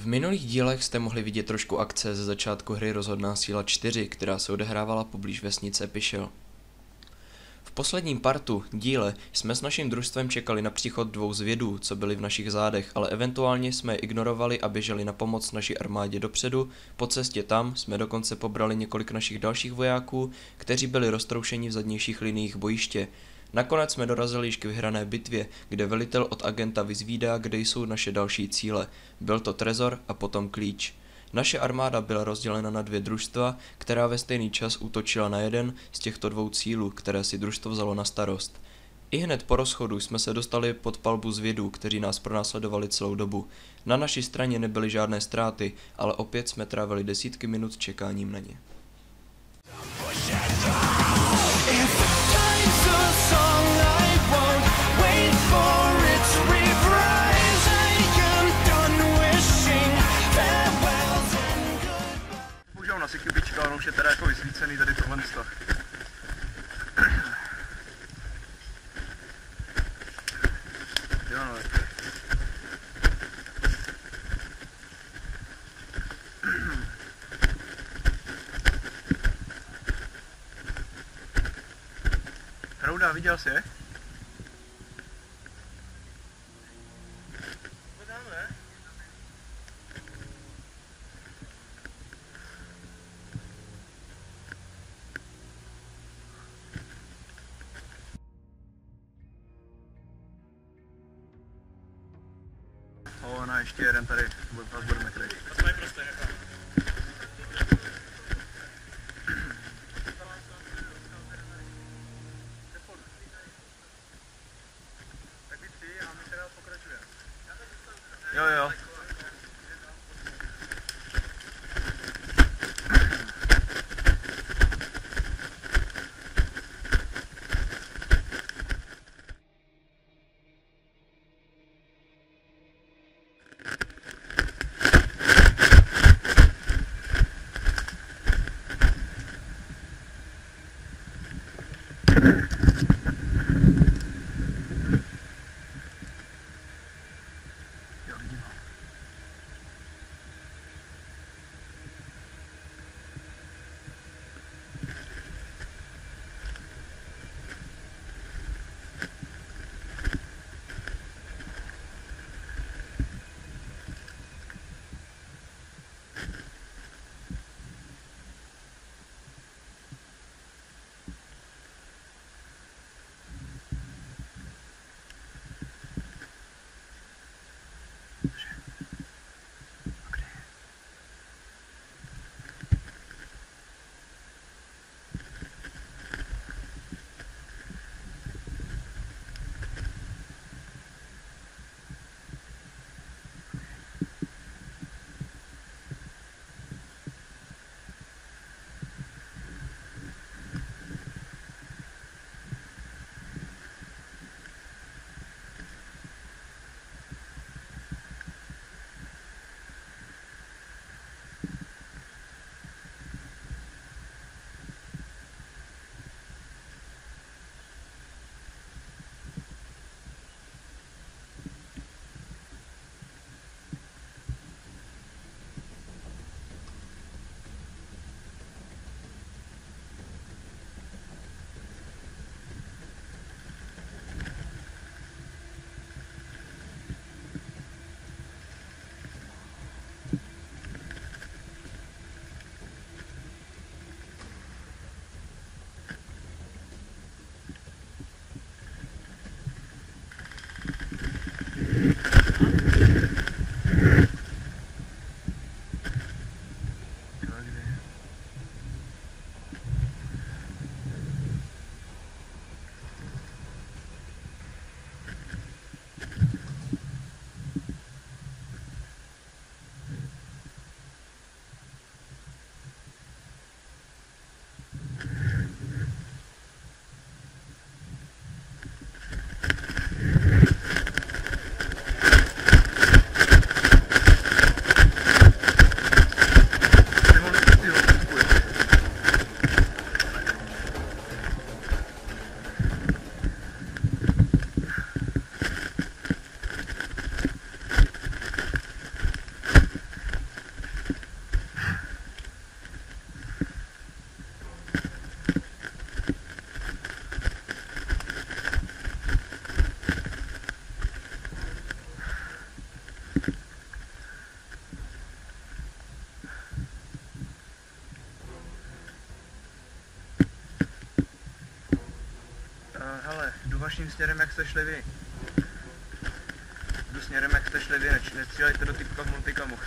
V minulých dílech jste mohli vidět trošku akce ze začátku hry Rozhodná síla 4, která se odehrávala poblíž vesnice Pišel. V posledním díle jsme s naším družstvem čekali na příchod 2 zvědů, co byli v našich zádech, ale eventuálně jsme je ignorovali a běželi na pomoc naší armádě dopředu. Po cestě tam jsme dokonce pobrali několik našich dalších vojáků, kteří byli roztroušeni v zadnějších liniích bojiště. Nakonec jsme dorazili již k vyhrané bitvě, kde velitel od agenta vyzvídá, kde jsou naše další cíle. Byl to trezor a potom klíč. Naše armáda byla rozdělena na 2 družstva, která ve stejný čas útočila na jeden z těchto 2 cílů, které si družstvo vzalo na starost. Ihned po rozchodu jsme se dostali pod palbu zvědů, kteří nás pronásledovali celou dobu. Na naší straně nebyly žádné ztráty, ale opět jsme trávili desítky minut čekáním na ně. Na Sikybička, ono už je teda jako vysvícený tady tohle stav. Jo no. Hrouda, viděl jsi je? Ona ještě jeden tady, vás budeme kryt. To je prostě nechám. Tak vy 3 a my teda pokračujeme. Jo, jo. opačným směrem, jak jste šli vy. Jdu směrem, jak jste šli vy, nestřílejte do typka v multikamu.